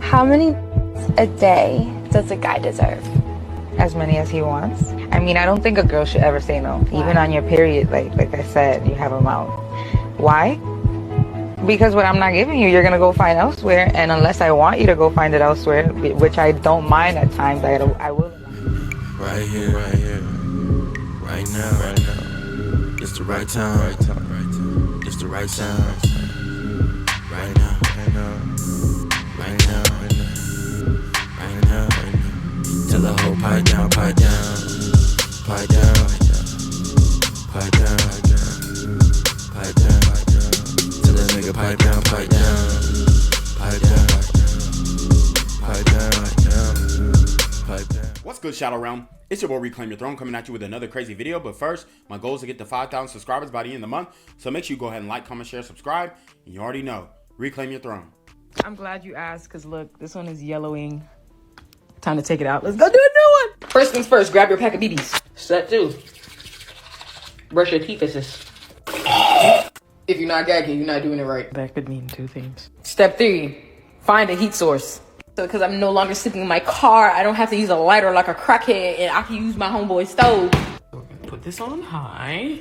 How many a day does a guy deserve? As many as he wants. I mean, I don't think a girl should ever say no. Why? Even on your period, like I said, you have a mouth. Why? Because what I'm not giving you, you're gonna go find elsewhere, and unless I want you to go find it elsewhere, which I don't mind at times, I will. Right here, right now. It's the right time, It's the right sound. Right now. Tell the whole pipe down. Tell that nigga pipe down. What's good, Shadow Realm? It's your boy Reclaim Your Throne coming at you with another crazy video. But first, my goal is to get to 5,000 subscribers by the end of the month. So make sure you go ahead and like, comment, share, subscribe. And you already know, Reclaim Your Throne. I'm glad you asked, because look, this one is yellowing. Time to take it out. Let's go do a new one. First things first, grab your pack of BBs. Step 2. Brush your teeth. If you're not gagging, you're not doing it right. That could mean 2 things. Step 3, find a heat source. So because I'm no longer sleeping in my car, I don't have to use a lighter like a crackhead, and I can use my homeboy stove. Put this on high.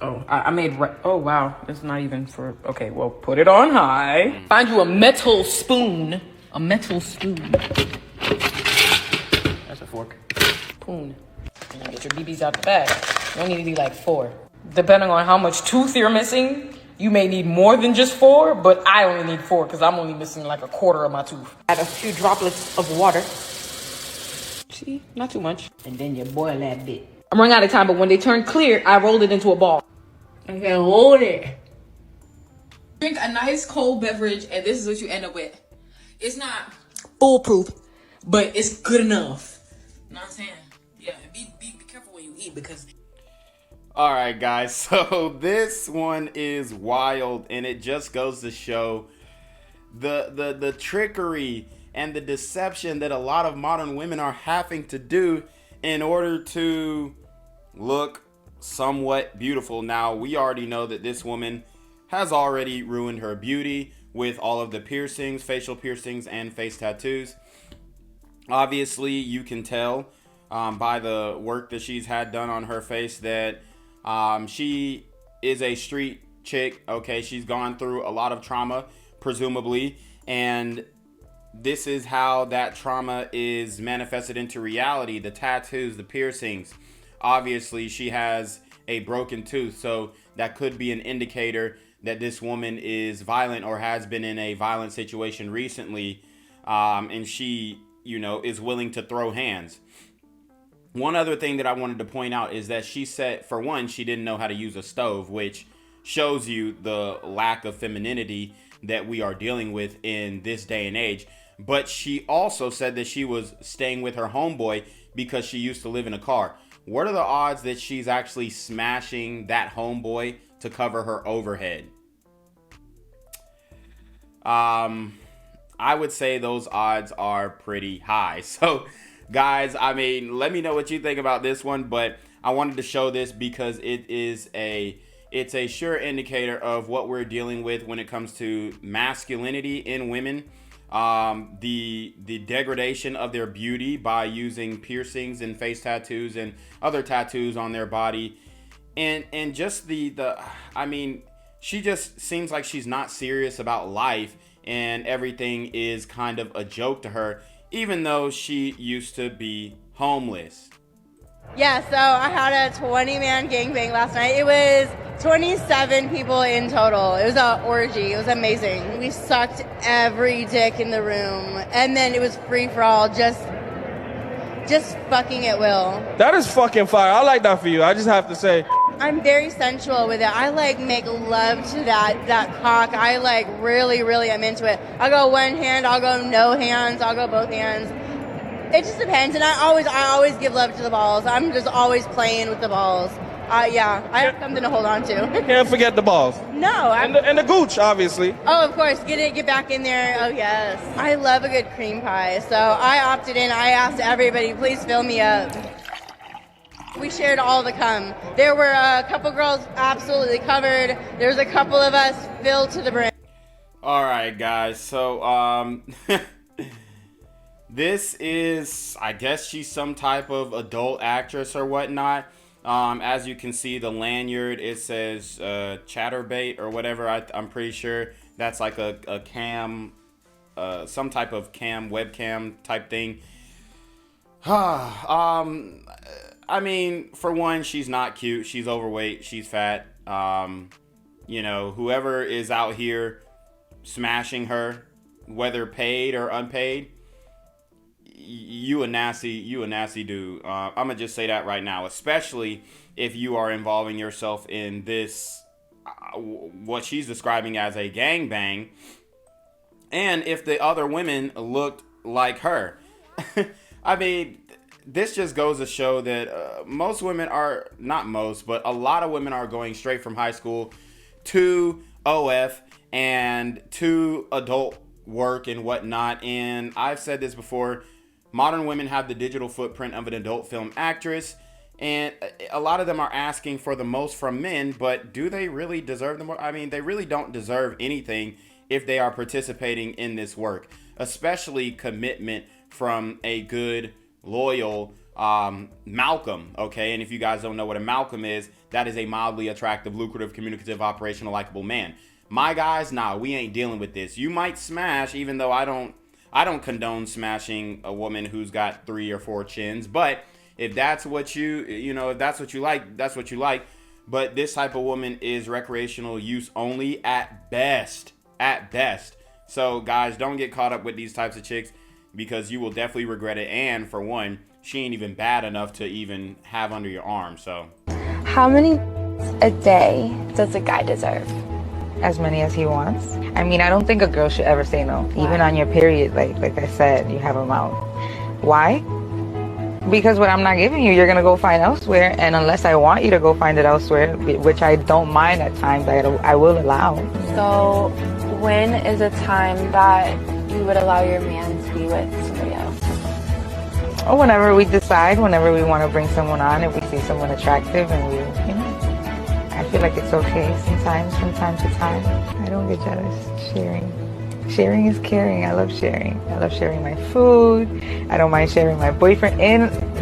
Oh, I made oh wow, it's not even for, okay, well, put it on high. Find you a metal spoon. A metal spoon. That's a fork. Spoon. And get your BBs out the bag. You only need like 4. Depending on how much tooth you're missing, you may need more than just 4, but I only need 4 because I'm only missing like a quarter of my tooth. Add a few droplets of water. See, not too much. And then you boil that bit. I'm running out of time, but when they turn clear, I roll it into a ball. Okay, hold it. Drink a nice cold beverage, and this is what you end up with. It's not foolproof, but it's good enough. You know what I'm saying? Yeah, be careful when you eat, because... All right, guys. So this one is wild, and it just goes to show the trickery and the deception that a lot of modern women are having to do in order to look somewhat beautiful. Now, we already know that this woman has already ruined her beauty with all of the piercings, facial piercings, and face tattoos. Obviously, you can tell by the work that she's had done on her face that she is a street chick. Okay, she's gone through a lot of trauma, presumably, and this is how that trauma is manifested into reality. The tattoos, the piercings. Obviously, she has a broken tooth, so that could be an indicator that this woman is violent or has been in a violent situation recently, and she, is willing to throw hands. One other thing that I wanted to point out is that she said, for one, she didn't know how to use a stove, which shows you the lack of femininity that we are dealing with in this day and age. But she also said that she was staying with her homeboy because she used to live in a car. What are the odds that she's actually smashing that homeboy to cover her overhead? I would say those odds are pretty high. So, guys, I mean, let me know what you think about this one, but I wanted to show this because it's a sure indicator of what we're dealing with when it comes to masculinity in women. The degradation of their beauty by using piercings and face tattoos and other tattoos on their body, and just I mean, she just seems like she's not serious about life, and everything is kind of a joke to her, even though she used to be homeless. Yeah, so I had a 20-man gangbang last night. It was 27 people in total. It was an orgy. It was amazing. We sucked every dick in the room, and then it was free for all, just fucking at will. That is fucking fire. I like that for you. I just have to say. I'm very sensual with it. I make love to that cock. I really am into it. I'll go one hand, I'll go no hands, I'll go both hands. It just depends, and I always give love to the balls. I'm just always playing with the balls. Yeah, I have something to hold on to. Can't forget the balls. No. And the gooch, obviously. Oh, of course. Get back in there. Oh, yes. I love a good cream pie, so I opted in. I asked everybody, please fill me up. We shared all the cum. There were a couple girls absolutely covered. There's a couple of us filled to the brim. All right, guys. So, This is, I guess she's some type of adult actress or whatnot. As you can see, the lanyard, it says Chatterbait or whatever. I'm pretty sure that's like a cam, some type of webcam type thing. I mean, for one, she's not cute. She's overweight. She's fat. Whoever is out here smashing her, whether paid or unpaid, you a nasty dude. I'm gonna just say that right now, especially if you are involving yourself in this, what she's describing as a gangbang, and if the other women looked like her. I mean, this just goes to show that most women are, not most, but a lot of women are going straight from high school to OF and to adult work and whatnot. And I've said this before, modern women have the digital footprint of an adult film actress, and a lot of them are asking for the most from men, but do they really deserve the more? I mean, they really don't deserve anything if they are participating in this work, especially commitment from a good, loyal Malcolm, okay? And if you guys don't know what a Malcolm is, that is a mildly attractive, lucrative, communicative, operational, likable man. My guys, nah, we ain't dealing with this. You might smash, even though I don't condone smashing a woman who's got 3 or 4 chins, but if that's what if that's what you like, that's what you like. But this type of woman is recreational use only at best. So guys, don't get caught up with these types of chicks, because you will definitely regret it. And for one, she ain't even bad enough to even have under your arm. So How many a day does a guy deserve? As many as he wants. I mean, I don't think a girl should ever say no. Even on your period, like I said, you have a mouth. Why? Because what I'm not giving you, you're gonna go find elsewhere, and unless I want you to go find it elsewhere, which I don't mind at times, I will allow. So when is a time that you would allow your man to be with somebody else? Or whenever we decide, whenever we want to bring someone on, if we see someone attractive, and I feel like it's okay sometimes, from time to time. I don't get jealous. Sharing is caring. I love sharing. I love sharing my food. I don't mind sharing my boyfriend,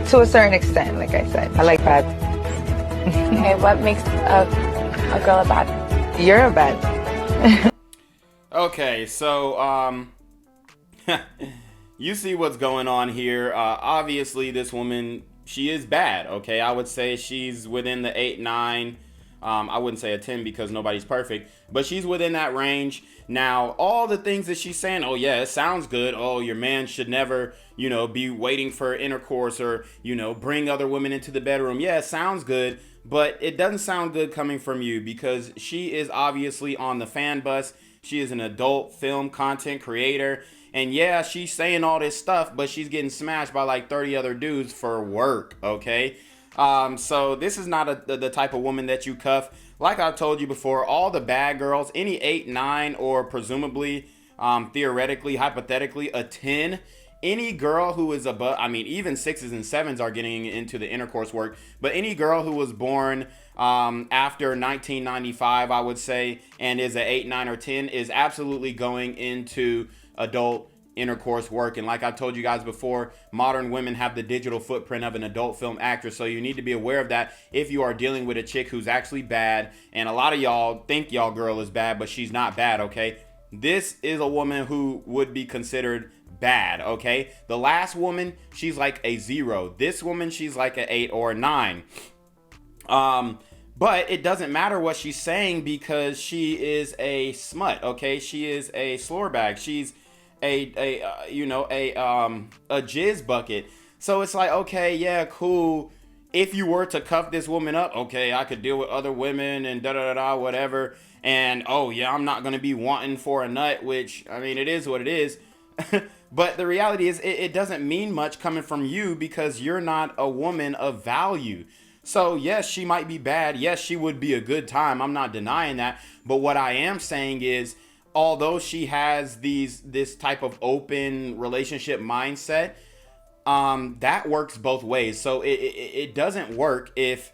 to a certain extent, like I said. I like bad. Okay, what makes a girl a bad? You're a bad. okay, so you see what's going on here. Obviously, this woman, she is bad. Okay, I would say she's within the 8, 9. I wouldn't say a 10 because nobody's perfect, but she's within that range. Now, all the things that she's saying, oh yeah, it sounds good. Oh, your man should never, be waiting for intercourse or, bring other women into the bedroom. Yeah, it sounds good, but it doesn't sound good coming from you, because she is obviously on the fan bus. She is an adult film content creator. And yeah, she's saying all this stuff, but she's getting smashed by like 30 other dudes for work, okay? So this is not the type of woman that you cuff. Like I've told you before, all the bad girls, any 8, 9, or presumably, theoretically, hypothetically, a 10, any girl who is above, I mean, even 6s and 7s are getting into the intercourse work, but any girl who was born after 1995, I would say, and is an 8, 9, or 10 is absolutely going into adult intercourse work. And like I told you guys before, modern women have the digital footprint of an adult film actress, so you need to be aware of that if you are dealing with a chick who's actually bad. And a lot of y'all think y'all girl is bad, but she's not bad, okay? This is a woman who would be considered bad, okay? The last woman, she's like a 0. This woman, she's like an 8 or a 9. But it doesn't matter what she's saying, because she is a smut, okay? She is a slore bag. She's a jizz bucket. So it's like, okay, yeah, cool. If you were to cuff this woman up, okay, I could deal with other women and whatever. And oh yeah, I'm not gonna be wanting for a nut, which, I mean, it is what it is. But the reality is, it doesn't mean much coming from you, because you're not a woman of value. So yes, she might be bad. Yes, she would be a good time. I'm not denying that. But what I am saying is, although she has this type of open relationship mindset, that works both ways. So it doesn't work if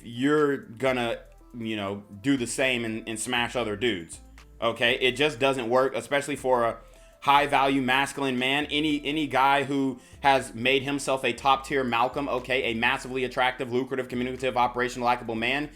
you're gonna do the same and smash other dudes. Okay, it just doesn't work, especially for a high value masculine man, any guy who has made himself a top tier Malcolm, okay, a massively attractive, lucrative, communicative, operational, likable man,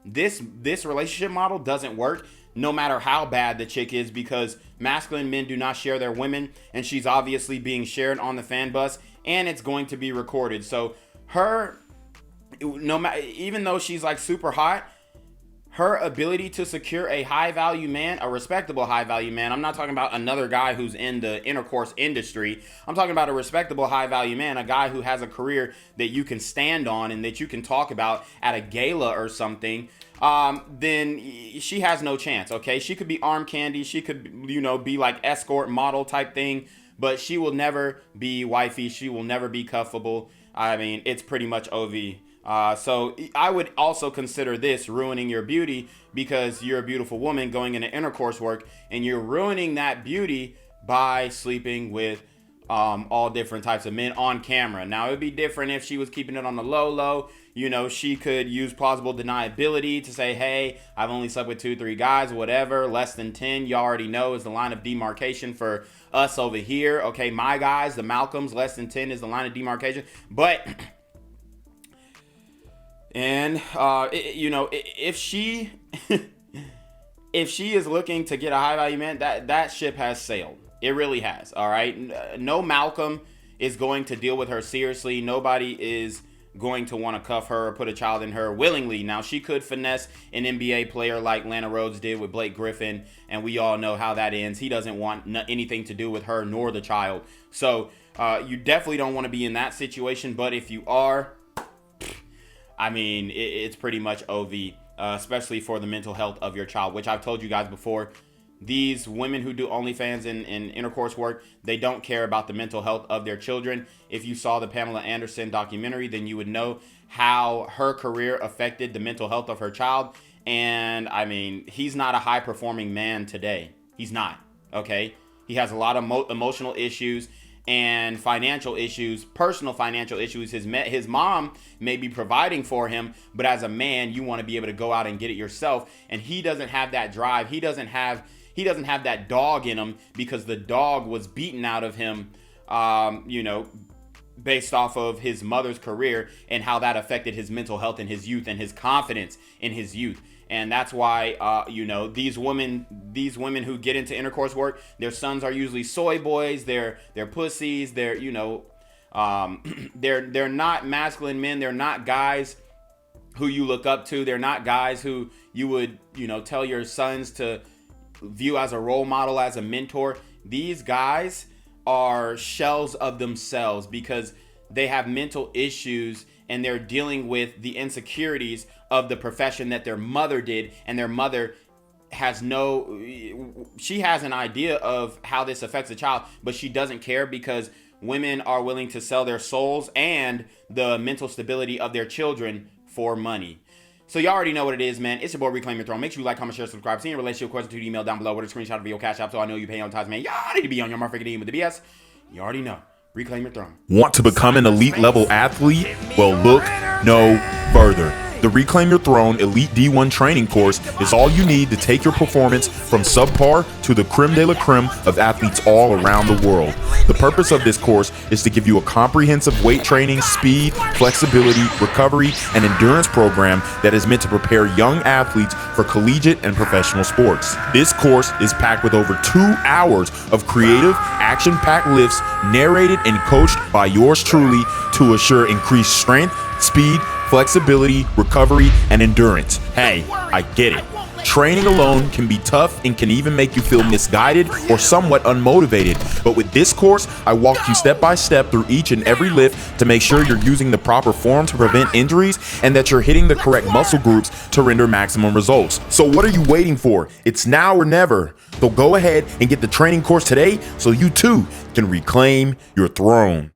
this relationship model doesn't work no matter how bad the chick is, because masculine men do not share their women, and she's obviously being shared on the fan bus, and it's going to be recorded. So her, no matter, even though she's like super hot, her ability to secure a high value man, a respectable high value man, I'm not talking about another guy who's in the intercourse industry. I'm talking about a respectable high value man, a guy who has a career that you can stand on and that you can talk about at a gala or something. Then she has no chance, okay? She could be arm candy. She could, you know, be like escort model type thing, but she will never be wifey. She will never be cuffable. I mean, it's pretty much OV. So I would also consider this ruining your beauty, because you're a beautiful woman going into intercourse work and you're ruining that beauty by sleeping with all different types of men on camera. Now, it would be different if she was keeping it on the low. You know, she could use plausible deniability to say, hey, I've only slept with 2-3 guys, whatever. Less than 10, you already know, is the line of demarcation for us over here. Okay, my guys, the Malcolms, less than 10 is the line of demarcation. But and you know, if she if she is looking to get a high value man, that ship has sailed. It really has. All right, no Malcolm is going to deal with her seriously. Nobody is going to want to cuff her or put a child in her willingly. Now, she could finesse an NBA player like Lana Rhodes did with Blake Griffin, and we all know how that ends. He doesn't want anything to do with her nor the child. So you definitely don't want to be in that situation. But if you are, I mean, it's pretty much OV, especially for the mental health of your child, which I've told you guys before. These women who do OnlyFans and intercourse work, they don't care about the mental health of their children. If you saw the Pamela Anderson documentary, then you would know how her career affected the mental health of her child. And I mean, he's not a high performing man today. He's not, okay? He has a lot of emotional issues and financial issues, personal financial issues. His mom may be providing for him, but as a man, you want to be able to go out and get it yourself. And he doesn't have that drive. He doesn't have that dog in him, because the dog was beaten out of him, you know, based off of his mother's career and how that affected his mental health in his youth and his confidence in his youth. And that's why, you know, these women who get into intercourse work, their sons are usually soy boys. They're pussies. They're, you know, they're not masculine men. They're not guys who you look up to. They're not guys who you would, you know, tell your sons to view as a role model, as a mentor. These guys are shells of themselves because they have mental issues and they're dealing with the insecurities of the profession that their mother did, and their mother she has an idea of how this affects a child, but she doesn't care, because women are willing to sell their souls and the mental stability of their children for money. So you already know what it is, man. It's your boy, Reclaim Your Throne. Make sure you like, comment, share, subscribe. See your relationship question to the email down below with a screenshot of your cash app, so I know you pay on time, man. Y'all need to be on your motherfucking with the BS. You already know. Reclaim Your Throne. Want to become an elite level athlete? Well, look no further. The Reclaim Your Throne Elite D1 training course is all you need to take your performance from subpar to the creme de la creme of athletes all around the world. The purpose of this course is to give you a comprehensive weight training, speed, flexibility, recovery, and endurance program that is meant to prepare young athletes for collegiate and professional sports. This course is packed with over 2 hours of creative, action-packed lifts narrated and coached by yours truly to assure increased strength, speed, flexibility, recovery, and endurance. Hey, I get it. Training alone can be tough and can even make you feel misguided or somewhat unmotivated. But with this course, I walk you step by step through each and every lift to make sure you're using the proper form to prevent injuries and that you're hitting the correct muscle groups to render maximum results. So what are you waiting for? It's now or never. So go ahead and get the training course today so you too can reclaim your throne.